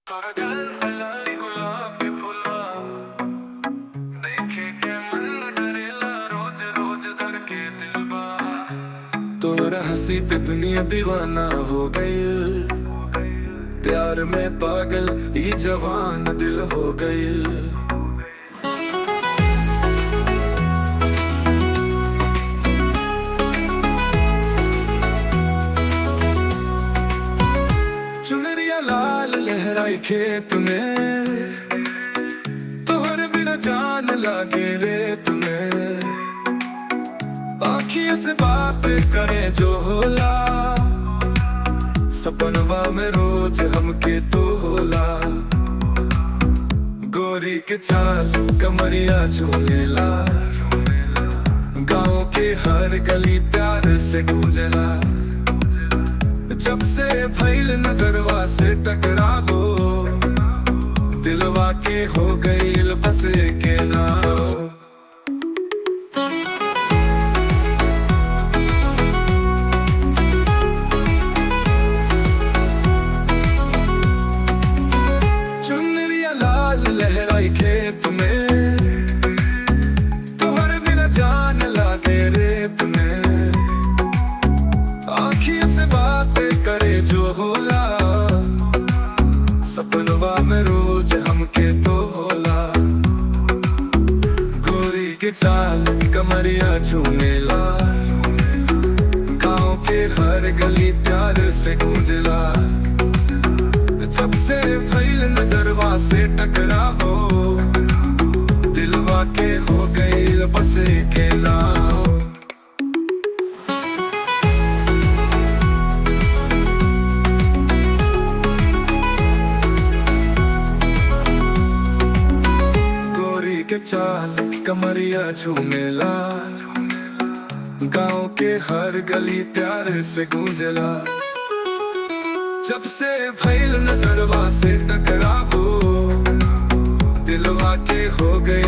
पागल भलाई गुलाब के फुलवा देखे के मन करेला रोज रोज धड़के दिलवा। तोरा हंसी पे दुनिया दीवाना हो गई, प्यार में पागल ये जवान दिल हो गई। चुनरिया लाल लहराई खेत में, तोहरे बिना जान लागे रेत में। आँखियों से बात करे जो होला, सपनवा में रोज हमके तो होला। गोरी के चाल कमरिया झूलेला, गाँव के हर गली प्यार से गूंजेला। जब से भइल नजरवा से टकरावो, दिलवा के हो गईल बस के नाव। चुनरिया लाल लहराई खेत में, तोहरे बिना जान लागे रेत में। आँखियों से बातें करे जो होला, सपनवा में रोज हमके तो होला। गोरी के चाल कमरिया झूमेला, गाँव के हर गली प्यार से गूंजला। जब से भइल नजरवा से टकरावो, दिलवा के हो गईल बस के नाव। के चाल कमरिया झूमेला, गाँव के हर गली प्यार से गूंजला। जब से भइल नजरवा से टकरावो, दिलवा के हो गए